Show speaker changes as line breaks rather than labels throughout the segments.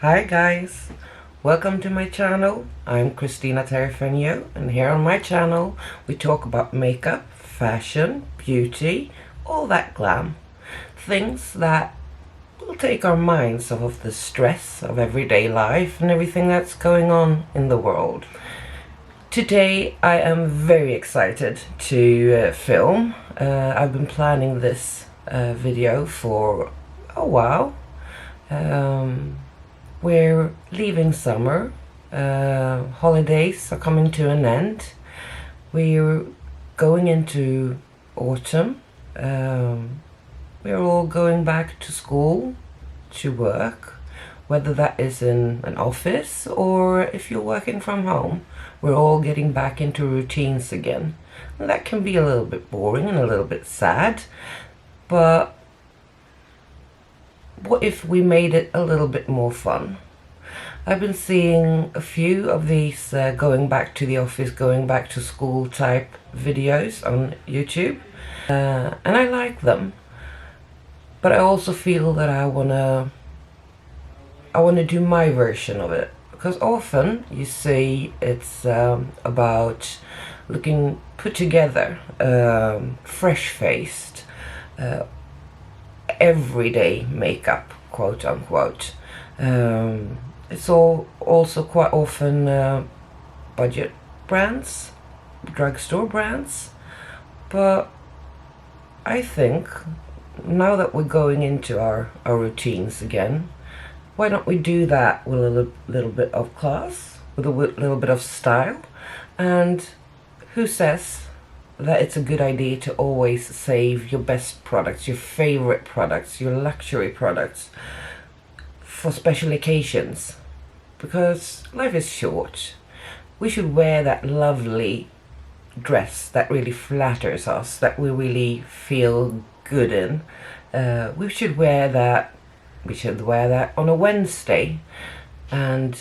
Hi guys, welcome to my channel. I'm Christina Terrafinio, and here on my channel we talk about makeup, fashion, beauty, all that glam. Things that will take our minds off of the stress of everyday life and everything that's going on in the world. Today I am very excited to film. I've been planning this video for a while. We're leaving summer, holidays are coming to an end, we're going into autumn, we're all going back to school, to work, whether that is in an office or if you're working from home. We're all getting back into routines again, and that can be a little bit boring and a little bit sad, but what if we made it a little bit more fun? I've been seeing a few of these going back to the office, going back to school type videos on YouTube, and I like them, but I also feel that I wanna do my version of it, because often you see it's about looking put together, fresh-faced, everyday makeup, quote unquote. It's also quite often budget brands, drugstore brands, but I think now that we're going into our routines again, why don't we do that with a little bit of class, with a little bit of style? And who says that it's a good idea to always save your best products, your favorite products, your luxury products for special occasions? Because life is short. We should wear that lovely dress that really flatters us, that we really feel good in. We should wear that on a Wednesday, and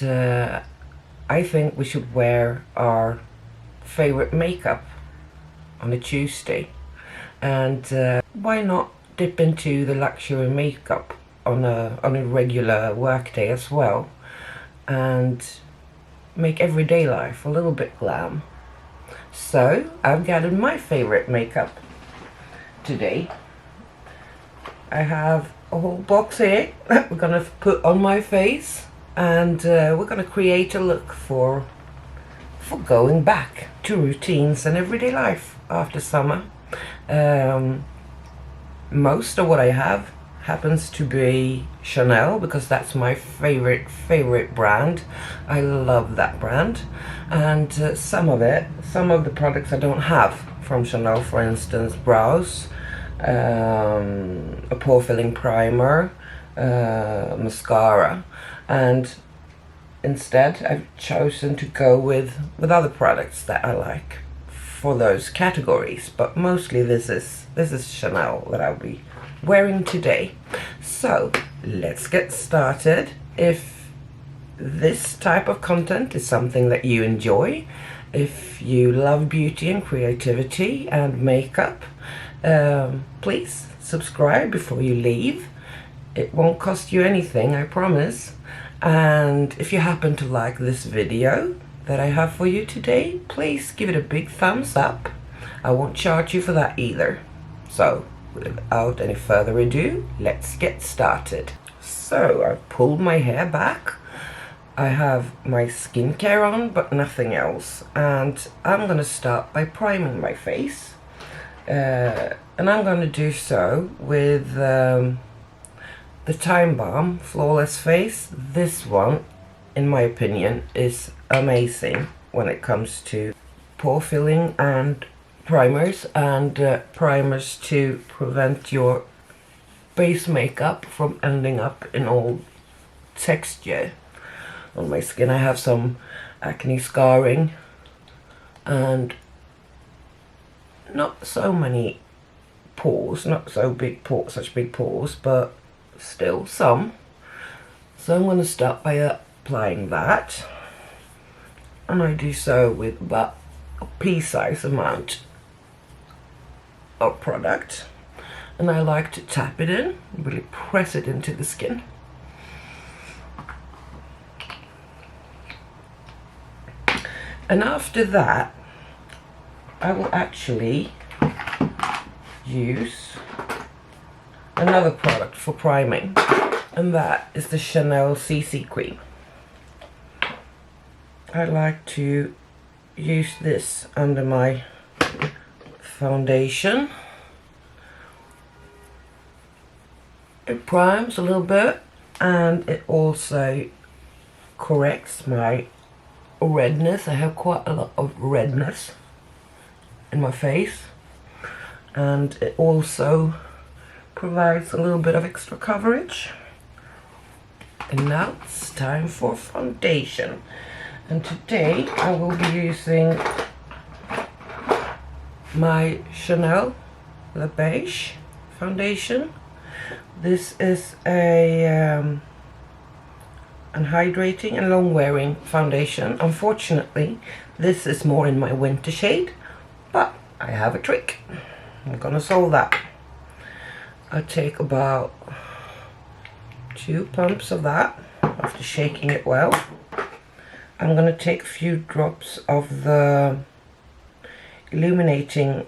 I think we should wear our favorite makeup on a Tuesday. And why not dip into the luxury makeup on a regular work day as well, and make everyday life a little bit glam? So I've gathered my favorite makeup today. I have a whole box here that we're gonna put on my face, and we're gonna create a look for going back to routines and everyday life after summer. Most of what I have happens to be Chanel, because that's my favorite brand. I love that brand. And some of the products I don't have from Chanel, for instance, brows, a pore filling primer, mascara, and instead I've chosen to go with other products that I like for those categories, but mostly this is Chanel that I'll be wearing today. So let's get started. If this type of content is something that you enjoy, if you love beauty and creativity and makeup, please subscribe before you leave. It won't cost you anything, I promise. And if you happen to like this video that I have for you today, please give it a big thumbs up. I won't charge you for that either. So without any further ado, let's get started. So I've pulled my hair back. I have my skincare on, but nothing else. And I'm gonna start by priming my face. And I'm gonna do so with the Time Balm Flawless Face. This one, in my opinion, is amazing when it comes to pore filling and primers, and primers to prevent your base makeup from ending up in all texture on my skin. I have some acne scarring and not so many pores, not so big pores, such big pores, but still some. So I'm going to start by applying that, and I do so with about a pea-sized amount of product, and I like to tap it in, really press it into the skin. And after that, I will actually use another product for priming, and that is the Chanel CC cream. I like to use this under my foundation. It primes a little bit, and it also corrects my redness. I have quite a lot of redness in my face, and it also provides a little bit of extra coverage. And now it's time for foundation, and today I will be using my Chanel Le Beige foundation. This is a an hydrating and long wearing foundation. Unfortunately, this is more in my winter shade, but I have a trick. I'm gonna solve that. I take about 2 pumps of that after shaking it well. I'm gonna take a few drops of the Illuminating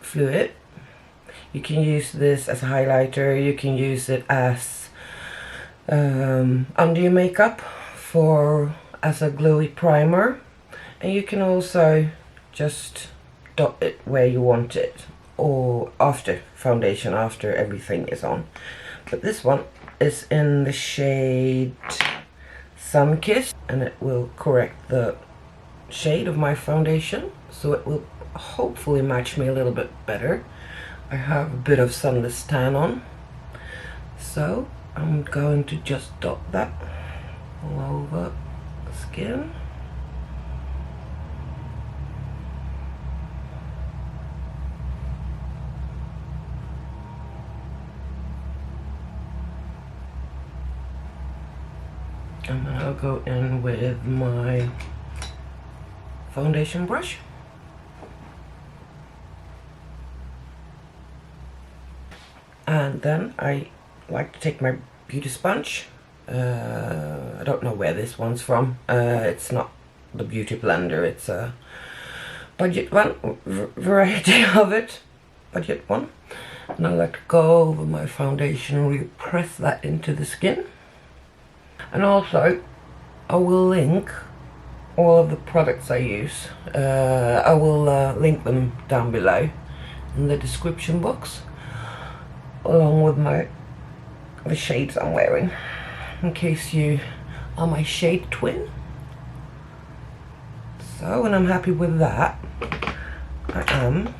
Fluid. You can use this as a highlighter, you can use it as under your makeup as a glowy primer, and you can also just dot it where you want it, or after foundation, after everything is on. But this one is in the shade Sun Kiss, and it will correct the shade of my foundation, so it will hopefully match me a little bit better. I have a bit of sunless tan on, so I'm going to just dot that all over the skin. And then I'll go in with my foundation brush. And then I like to take my beauty sponge. I don't know where this one's from. It's not the beauty blender, it's a budget one, variety of it, budget one. And I like to go over my foundation and really press that into the skin. And also, I will link all of the products I use. I will link them down below in the description box, along with the shades I'm wearing, in case you are my shade twin. So when I'm happy with that, I am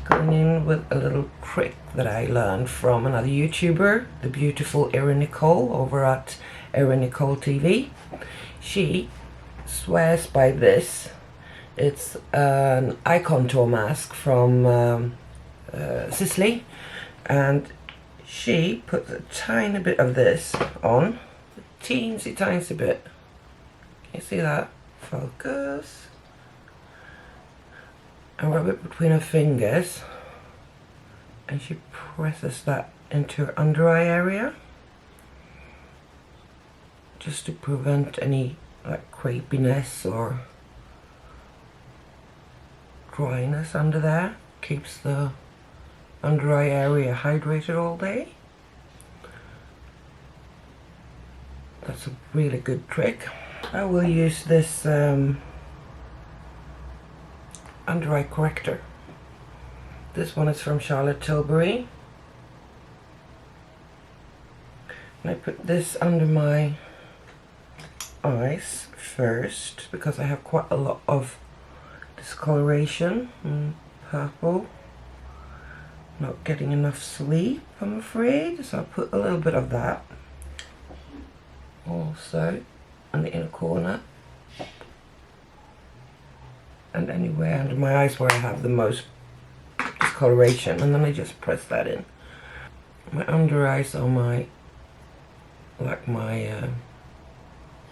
going in with a little trick that I learned from another YouTuber, the beautiful ErinNicole over at ErinNicoleTV. She swears by this. It's an eye contour mask from Sicily, and she puts a tiny bit of this on, a teensy bit. Can you see that? Focus. And rub it between her fingers, and she presses that into her under eye area, just to prevent any like crepiness or dryness under there. Keeps the under eye area hydrated all day. That's a really good trick. I will use this under eye corrector. This one is from Charlotte Tilbury. And I put this under my eyes first, because I have quite a lot of discoloration and purple. Not getting enough sleep, I'm afraid, so I'll put a little bit of that also on the inner corner and anywhere under my eyes where I have the most discoloration, and then I just press that in. My under eyes are my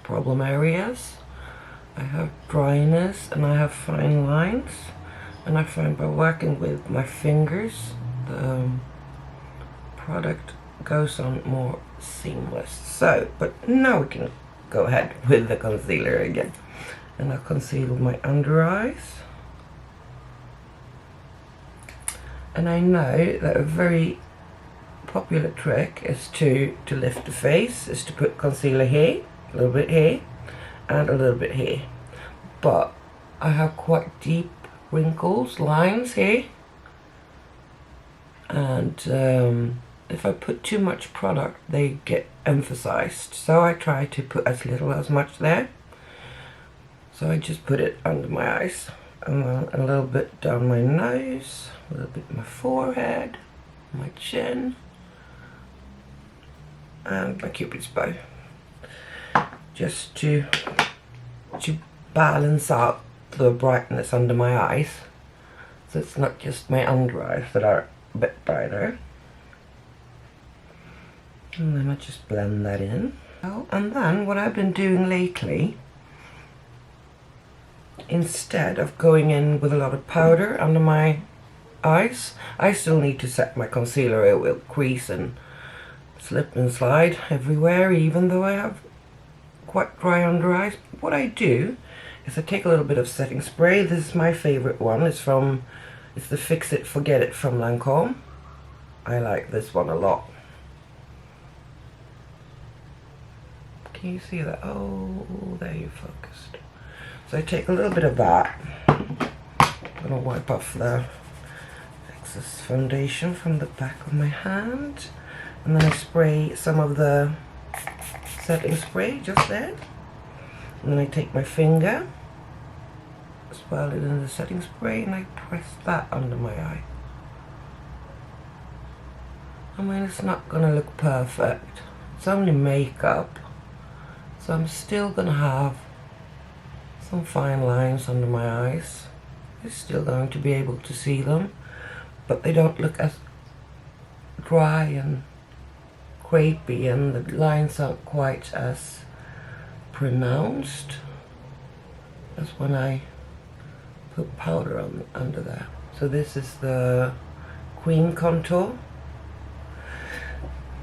problem areas. I have dryness and I have fine lines, and I find by working with my fingers the product goes on more seamless. So, but now we can go ahead with the concealer again. And I'll conceal my under eyes. And I know that a very popular trick is to lift the face, is to put concealer here, a little bit here, and a little bit here. But I have quite deep wrinkles, lines here. And if I put too much product, they get emphasized. So I try to put as little as much there. So I just put it under my eyes, and then a little bit down my nose, a little bit my forehead, my chin, and my cupid's bow, just to balance out the brightness under my eyes, so it's not just my under eyes that are a bit brighter. And then I just blend that in. Oh, and then what I've been doing lately, instead of going in with a lot of powder under my eyes, I still need to set my concealer. It will crease and slip and slide everywhere, even though I have quite dry under eyes. What I do is I take a little bit of setting spray. This is my favorite one. It's the Fix It Forget It from Lancome. I like this one a lot. Can you see that? Oh, there you focused. So I take a little bit of that. I'm gonna wipe off the excess foundation from the back of my hand, and then I spray some of the setting spray just there. And then I take my finger, swirl it in the setting spray, and I press that under my eye. I mean, it's not gonna look perfect. It's only makeup, so I'm still gonna have some fine lines under my eyes. You're still going to be able to see them, but they don't look as dry and crepey, and the lines aren't quite as pronounced as when I put powder on under there. So this is the Queen Contour.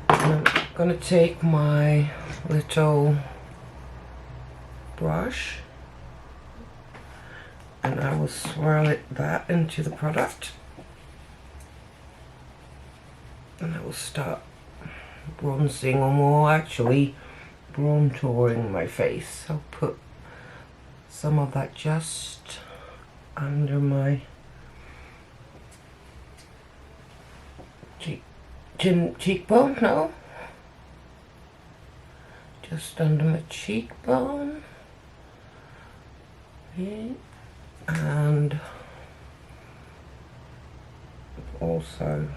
And I'm gonna take my little brush, and I will swirl that into the product, and I will start bronzing, or more actually contouring my face. I'll put some of that just under my cheekbone, no, just under my cheekbone here. And also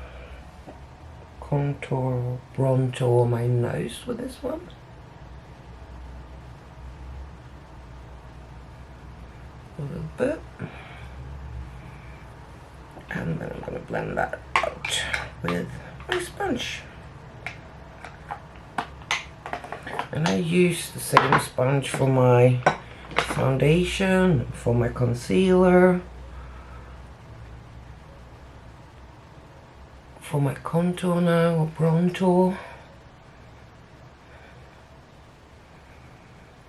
contour, bronzer my nose with this one. A little bit. And then I'm going to blend that out with my sponge. And I use the same sponge for my foundation, for my concealer, for my contour now, or bronzer.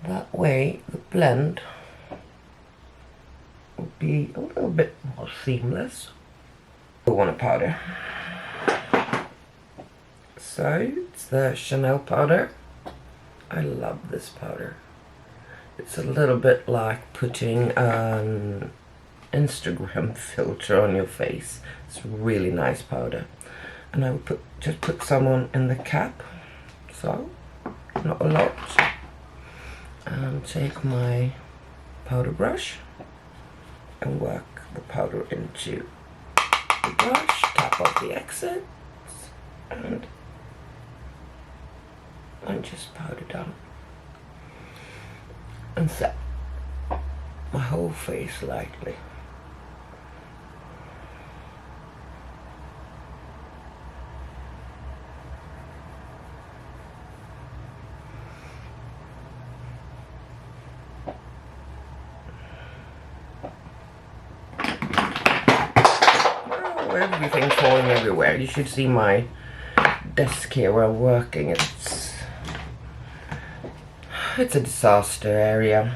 That way the blend will be a little bit more seamless. I want a powder. So it's the Chanel powder. I love this powder. It's a little bit like putting an Instagram filter on your face. It's a really nice powder. And I will just put some on in the cap, so not a lot. And take my powder brush and work the powder into the brush, tap off the excess, and just powder down. And set my whole face lightly. Oh, everything's falling everywhere. You should see my desk here where I'm working. It's it's a disaster area.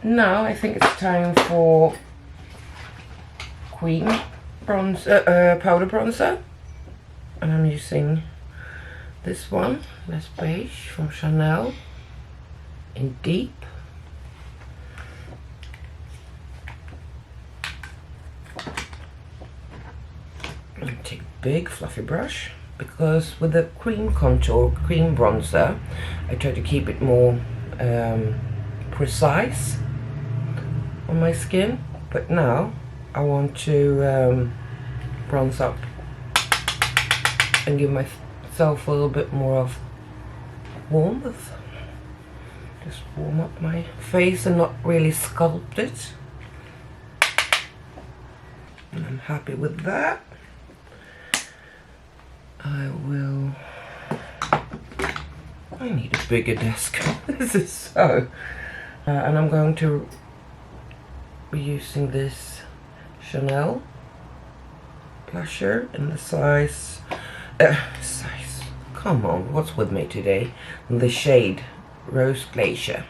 Now I think it's time for cream bronzer, powder bronzer, and I'm using this one, Les Beige from Chanel in Deep. And take a big fluffy brush, because with the cream contour, cream bronzer, I try to keep it more precise on my skin, but now I want to bronze up and give myself a little bit more of warmth. Just warm up my face and not really sculpt it. And I'm happy with that. I need a bigger desk. This is so... and I'm going to be using this Chanel blusher in the size... come on, what's with me today? The shade Rose Glacier.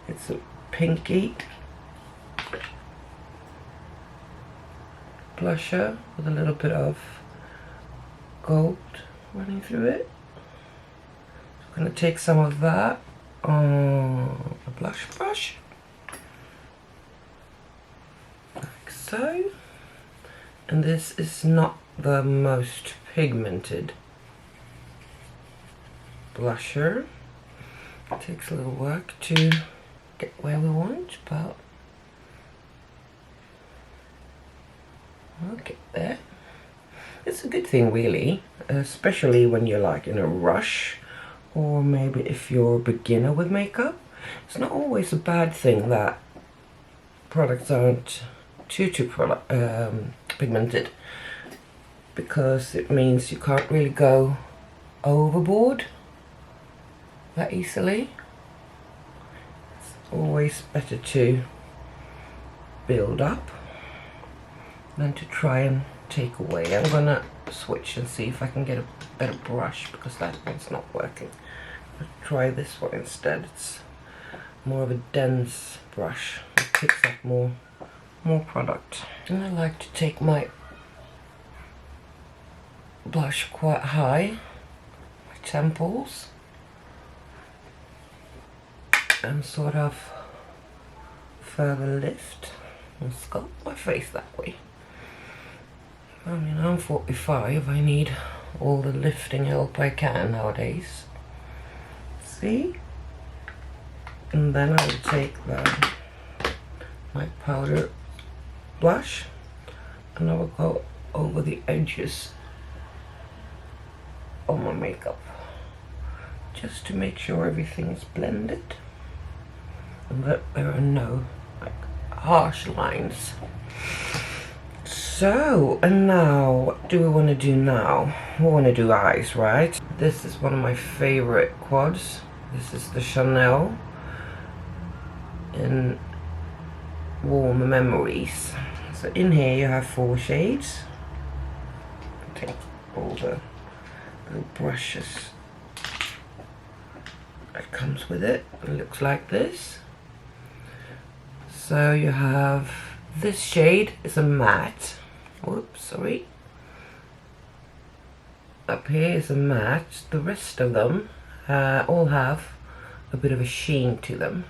It's a pinky blusher with a little bit of gold running through it. I'm going to take some of that on a blush brush, like so. And this is not the most pigmented blusher. It takes a little work to get where we want, but we'll get there. It's a good thing, really, especially when you're like in a rush, or maybe if you're a beginner with makeup. It's not always a bad thing that products aren't too pigmented, because it means you can't really go overboard that easily. It's always better to build up than to try and take away. I'm gonna switch and see if I can get a better brush, because that one's not working. I'll try this one instead. It's more of a dense brush. It picks up more product. And I like to take my blush quite high, my temples, and sort of further lift and sculpt my face that way. I mean, I'm 45, I need all the lifting help I can nowadays. See? And then I will take my powder blush, and I will go over the edges of my makeup, just to make sure everything is blended and that there are no like harsh lines. So, and now, what do we want to do now? We want to do eyes, right? This is one of my favorite quads. This is the Chanel in Warm Memories. So in here you have 4 shades. Take all the brushes that comes with it. It looks like this. So you have this shade is a matte. Whoops, sorry. Up here is a matte. The rest of them all have a bit of a sheen to them.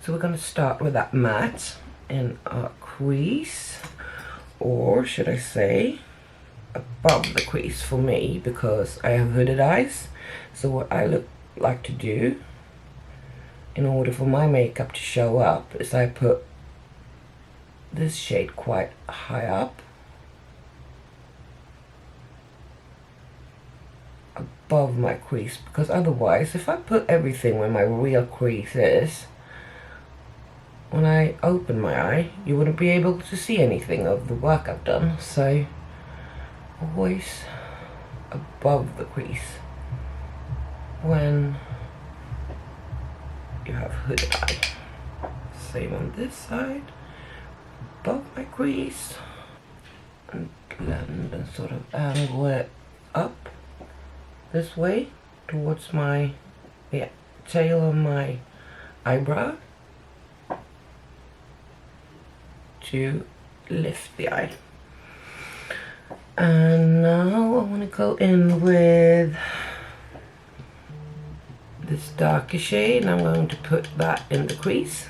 So we're going to start with that matte in our crease, or should I say above the crease for me, because I have hooded eyes. So what I like to do in order for my makeup to show up is I put this shade quite high up above my crease, because otherwise if I put everything where my real crease is, when I open my eye you wouldn't be able to see anything of the work I've done. So always above the crease when you have hooded eye. Same on this side, above my crease, and blend and sort of angle it up this way towards my, yeah, tail of my eyebrow to lift the eye. And now I want to go in with this darker shade, and I'm going to put that in the crease.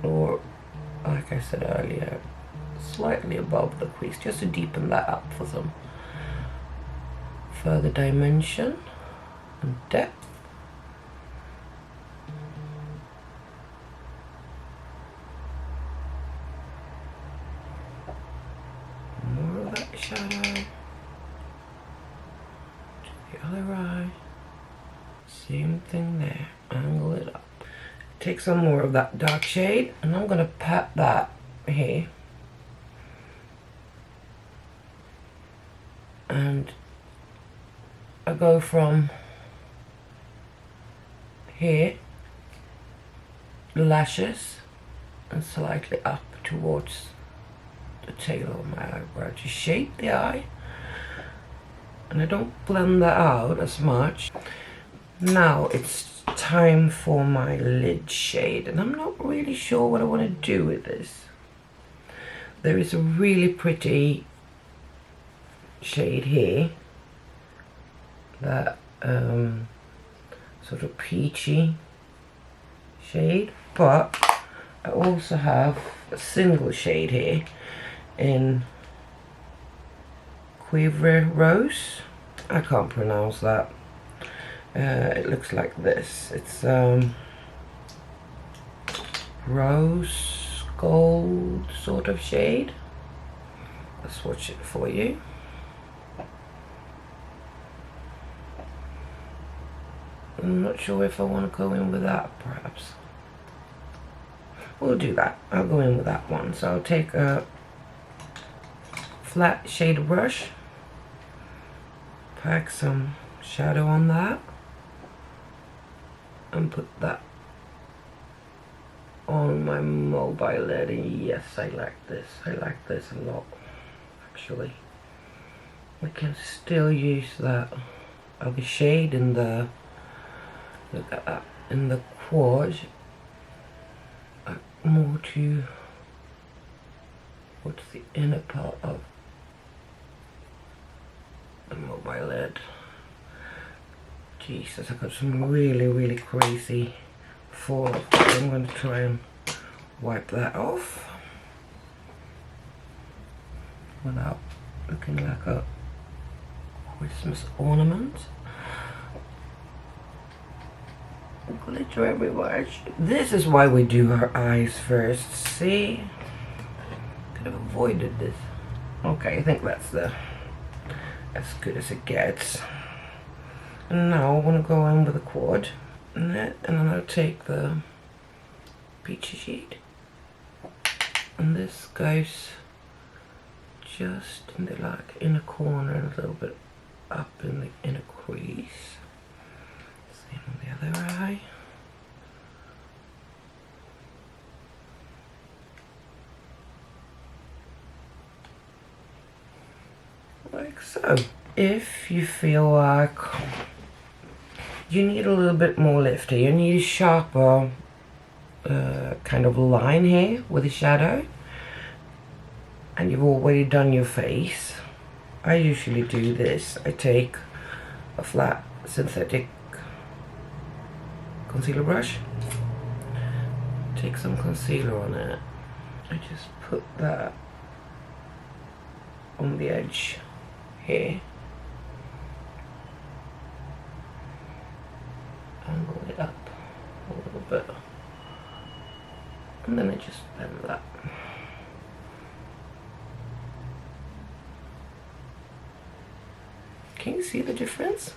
Or, like I said earlier, slightly above the crease, just to deepen that up for some further dimension and depth. More of that shadow to the other eye. Same thing there, angle it up. Take some more of that dark shade, and I'm gonna pat that here. And I go from here, the lashes, and slightly up towards the tail of my eyebrow to shape the eye. And I don't blend that out as much. Now it's time for my lid shade, and I'm not really sure what I want to do with this. There is a really pretty shade here, that sort of peachy shade, but I also have a single shade here in Cuivre Rose. I can't pronounce that. It looks like this. It's rose gold sort of shade. I'll swatch it for you. I'm not sure if I want to go in with that, perhaps. We'll do that. I'll go in with that one. So I'll take a flat shade brush, pack some shadow on that, and put that on my mobile lid. And yes, I like this. I like this a lot, actually. We can still use that other shade in the, look at that, in the quad, more to what's the inner part of the mobile lid. Jesus, I got some really crazy fall. I'm going to try and wipe that off without looking like a Christmas ornament. Glitter everywhere. This is why we do our eyes first. See? Could have avoided this. Okay, I think that's as good as it gets. And now I want to go in with a quad, and then I'll take the peachy shade, and this goes just in the inner corner and a little bit up in the inner crease. Same on the other eye. Like so. If you feel like you need a little bit more lift here, you need a sharper kind of line here with the shadow, and you've already done your face, I usually do this. I take a flat synthetic concealer brush, take some concealer on it, I just put that on the edge here, angle it up a little bit, and then I just blend that. Can you see the difference?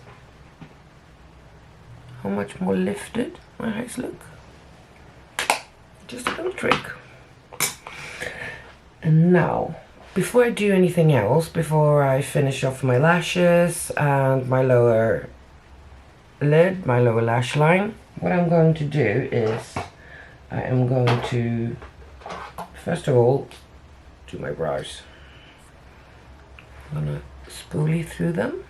How much more lifted my eyes look? Just a little trick. And now, before I do anything else, before I finish off my lashes and my lower lid, my lower lash line, what I'm going to do is I am going to first of all do my brows. I'm gonna spoolie through them.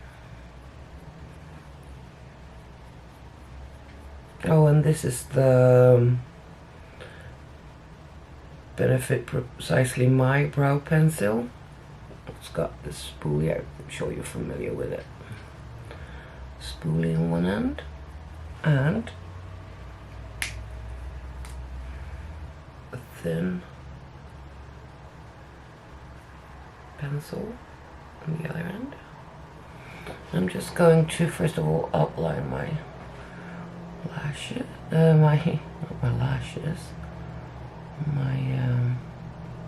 Oh, and this is the Benefit Precisely My brow pencil. It's got this spoolie, I'm sure you're familiar with it. Spoolie on one end and a thin pencil on the other end. I'm just going to first of all outline my lashes, not my lashes, my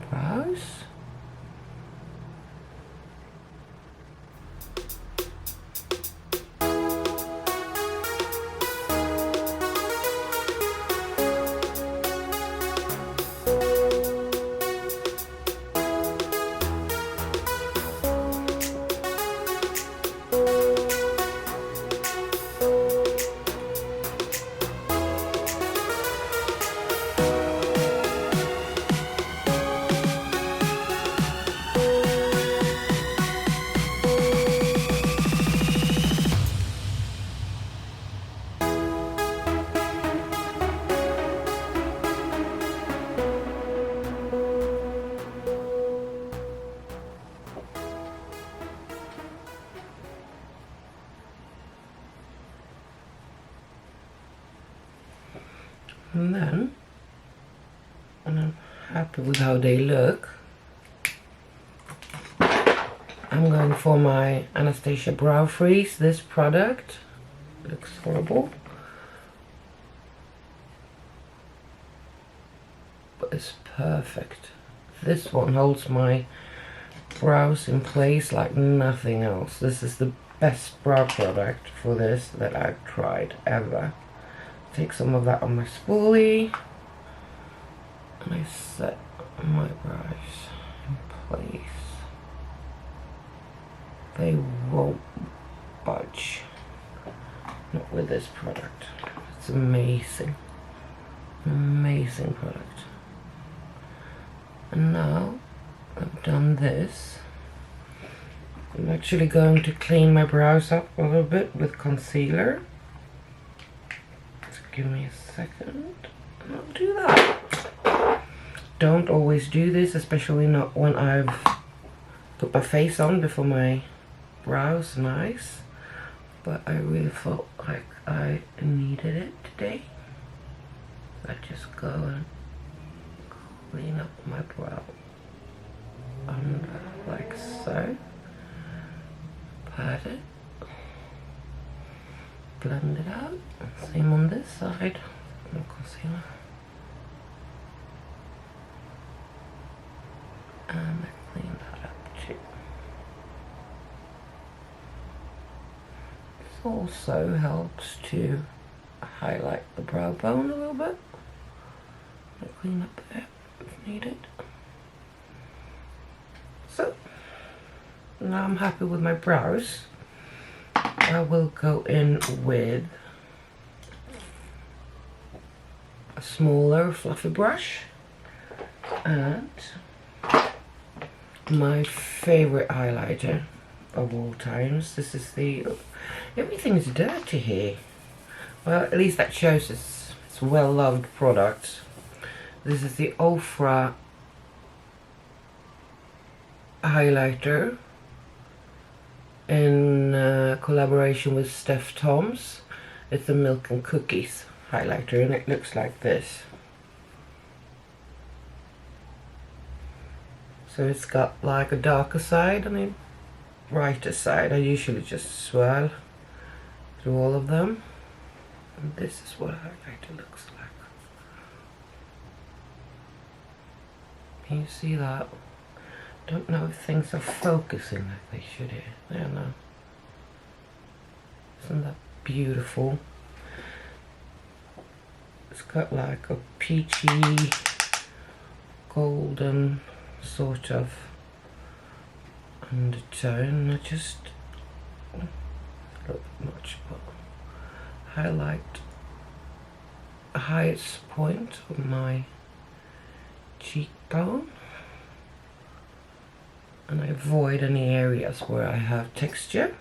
brows. And then, when I'm happy with how they look, I'm going for my Anastasia Brow Freeze. This product looks horrible, but it's perfect. This one holds my brows in place like nothing else. This is the best brow product for this that I've tried ever. Take some of that on my spoolie and I set my brows in place. They won't budge. Not with this product. It's amazing. Amazing product. And now I've done this, I'm actually going to clean my brows up a little bit with concealer. Give me a second and I'll do that. Don't always do this, especially not when I've put my face on before my brows and eyes, but I really felt like I needed it today. I just go and clean up my brow under like so, pat it, blend it out. Same on this side. No concealer. And I clean that up too. This also helps to highlight the brow bone a little bit. I clean up there if needed. So now I'm happy with my brows. I will go in with a smaller fluffy brush and my favorite highlighter of all times. This is the, everything's dirty here. Well, at least that shows it's a well-loved product. This is the Ofra highlighter in collaboration with Steph Toms. It's a Milk and Cookies highlighter and it looks like this. So it's got like a darker side and a brighter side. I usually just swirl through all of them. And this is what a highlighter looks like. Can you see that? Don't know if things are focusing like they should here. I don't know. Isn't that beautiful? It's got like a peachy, golden sort of undertone. I just look much, but highlight the highest point of my cheekbone. and I avoid any areas where I have texture.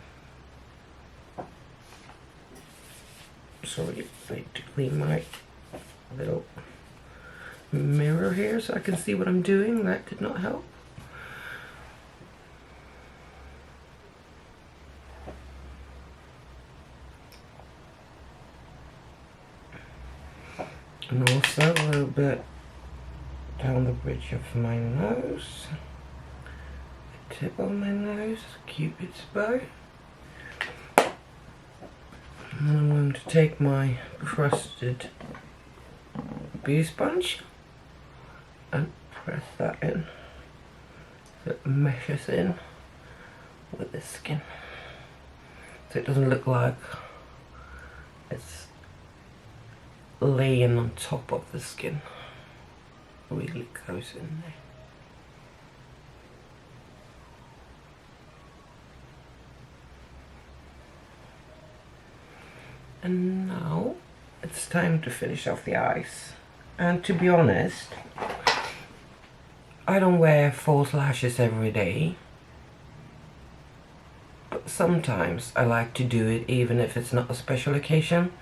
Sorry, I need to clean my little mirror here so I can see what I'm doing. That did not help. And also a little bit down the bridge of my nose, the tip of my nose, Cupid's bow. And I'm going to take my crusted beauty sponge and press that in so it meshes in with the skin, so it doesn't look like it's laying on top of the skin. It really goes in there. And now it's time to finish off the eyes. And to be honest, I don't wear false lashes every day, but sometimes I like to do it even if it's not a special occasion,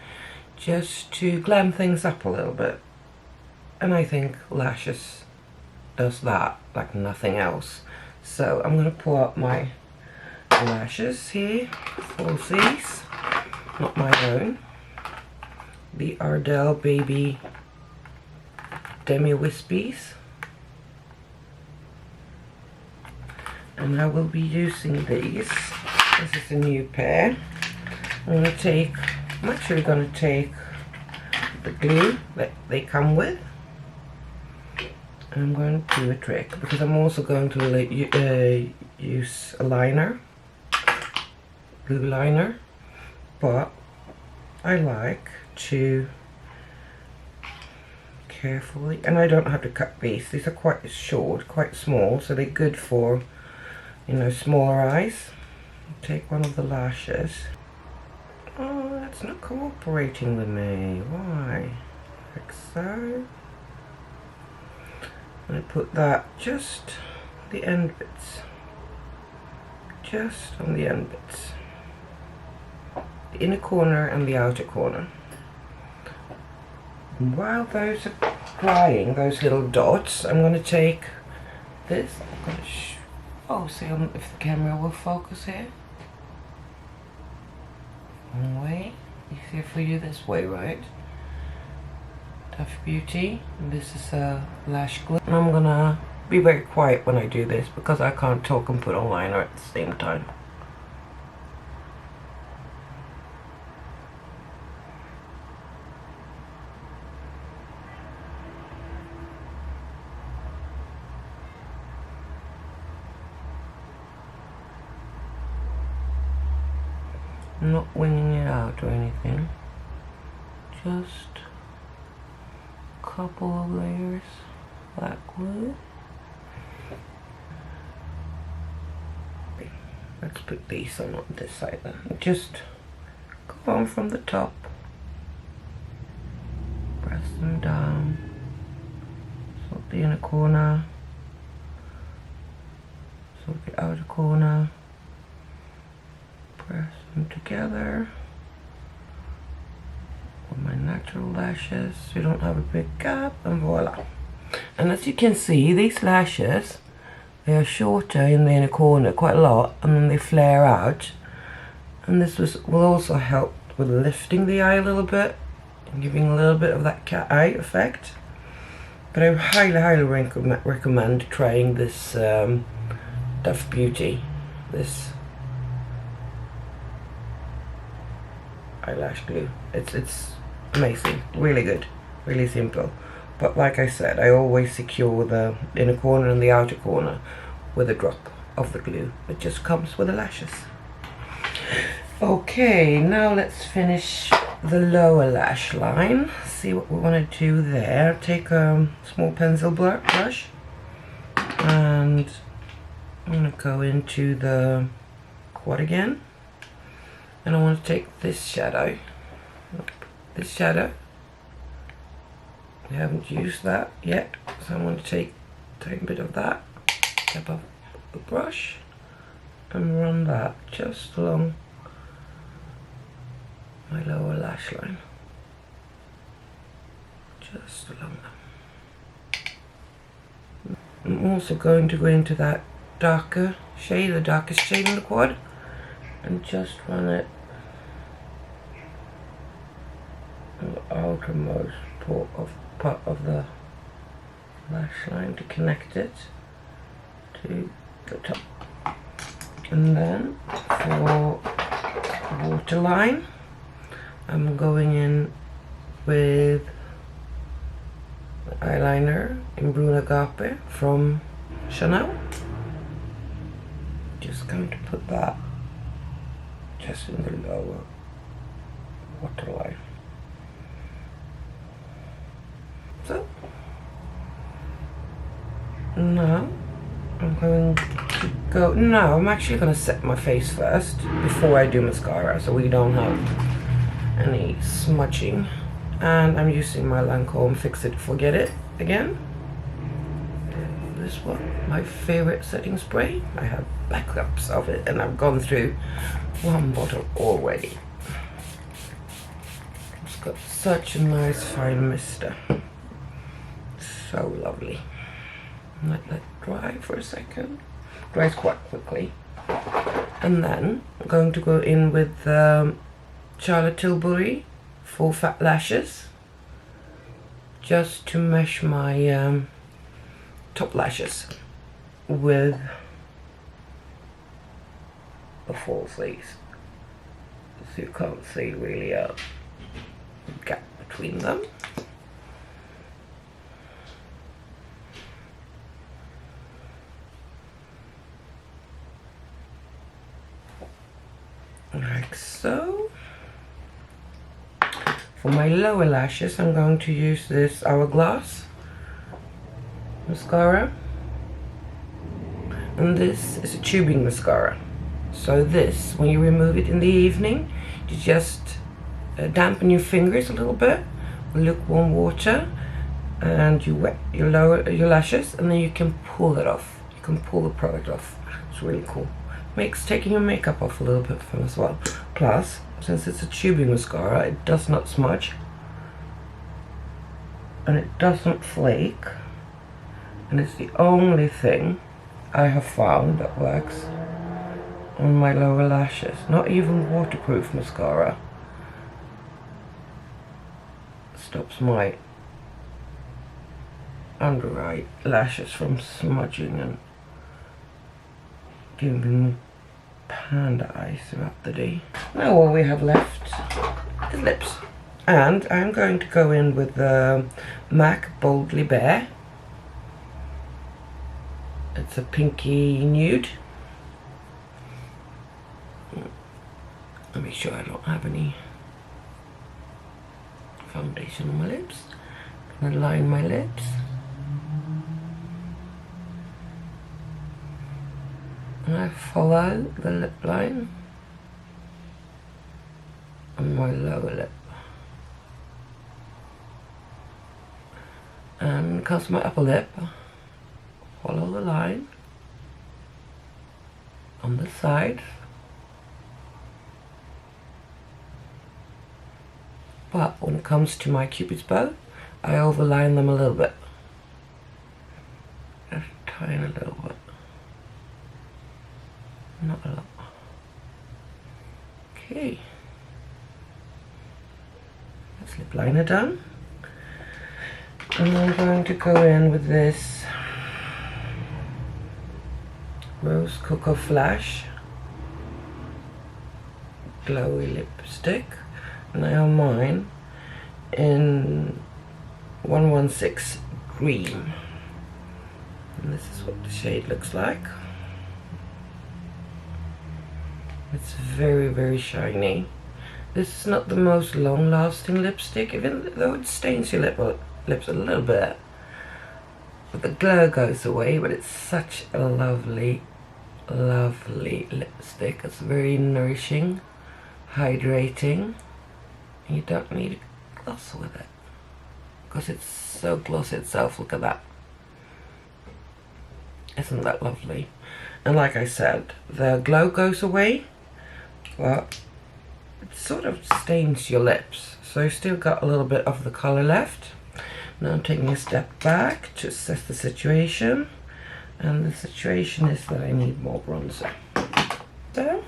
just to glam things up a little bit. And I think lashes does that like nothing else. So I'm going to pull out my lashes here, falsies, not my own. The Ardell Baby Demi Wispies. And I will be using these. This is a new pair. I'm actually going to take the glue that they come with, and I'm going to do a trick, because I'm also going to use a liner, glue liner, but I like to carefully, and I don't have to cut these are quite short, quite small, so they're good for, you know, smaller eyes. Take one of the lashes. Oh, that's not cooperating with me. Why? Like so. I put that just the end bits. Just on the end bits. The inner corner and the outer corner. And while those are applying those little dots, I'm going to take this. Oh, see if the camera will focus here. One way. Easier for you this way, right? Tough Beauty. And this is a lash glue. And I'm gonna be very quiet when I do this because I can't talk and put on liner at the same time. I'm not winging it out or anything, just a couple of layers black glue. Let's put these on this side then. Just go on from the top, press them down, so the inner corner, so the outer corner, press them together with my natural lashes so you don't have a big gap, and voila. And as you can see, these lashes, they are shorter in the inner corner quite a lot, and then they flare out, and this will also help with lifting the eye a little bit and giving a little bit of that cat eye effect. But I highly recommend trying this Tough Beauty, this eyelash glue. It's amazing, really good, really simple. But like I said, I always secure the inner corner and the outer corner with a drop of the glue. It just comes with the lashes. Okay, now let's finish the lower lash line. See what we want to do there. Take a small pencil brush and I'm going to go into the quad again. And I want to take this shadow. This shadow. We haven't used that yet, so I'm going to take a bit of that, tip of a brush and run that just along my lower lash line. Just along that. I'm also going to go into that darker shade, the darkest shade in the quad, and just run it on the outermost part of the lash line to connect it to the top. And then for waterline, I'm going in with the eyeliner in Bruna Agape from Chanel. Just going to put that just in the lower waterline. So now I'm going to go. No, I'm actually going to set my face first before I do mascara, so we don't have any smudging. And I'm using my Lancome Fix It Forget It again. This one, my favorite setting spray. I have backups of it, and I've gone through one bottle already. It's got such a nice fine mister. So lovely. Let that dry for a second. Dries quite quickly. And then I'm going to go in with Charlotte Tilbury Full Fat Lashes, just to mesh my top lashes with the falsies, so you can't see really a gap between them. Like so. For my lower lashes, I'm going to use this Hourglass Mascara. And this is a tubing mascara. So this, when you remove it in the evening, you just dampen your fingers a little bit with lukewarm water, and you wet your lashes, and then you can pull it off. You can pull the product off. It's really cool. Makes taking your makeup off a little bit fun as well. Plus, since it's a tubing mascara, it does not smudge, and it doesn't flake, and it's the only thing I have found that works on my lower lashes. Not even waterproof mascara stops my under eye lashes from smudging and giving panda eyes throughout the day. Now all we have left is lips, and I'm going to go in with the MAC Boldly Bare. It's a pinky nude. I'll make sure I don't have any foundation on my lips. I'm gonna line my lips. And I follow the lip line on my lower lip. And across my upper lip, follow the line on the side. But when it comes to my Cupid's bow, I overline them a little bit. Just a tiny little bit. Not a lot. Okay. That's lip liner done. And I'm going to go in with this Rose Coco Flash Glowy lipstick. And I have mine in 116 Green. And this is what the shade looks like. It's very, very shiny. This is not the most long-lasting lipstick, even though it stains your lips a little bit. But the glow goes away, but it's such a lovely, lovely lipstick. It's very nourishing, hydrating, and you don't need a gloss with it, because it's so glossy itself. Look at that. Isn't that lovely? And like I said, the glow goes away, but it sort of stains your lips. So you still got a little bit of the color left. Now I'm taking a step back to assess the situation. And the situation is that I need more bronzer. So,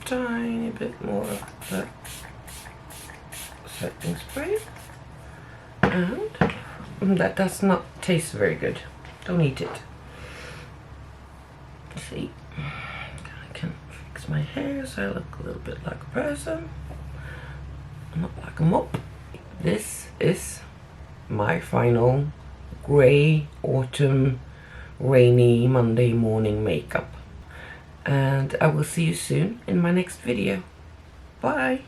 tiny bit more of the setting spray. And that does not taste very good. Don't eat it. See, I can fix my hair so I look a little bit like a person, not like a mop. This is my final grey autumn rainy Monday morning makeup, and I will see you soon in my next video. Bye.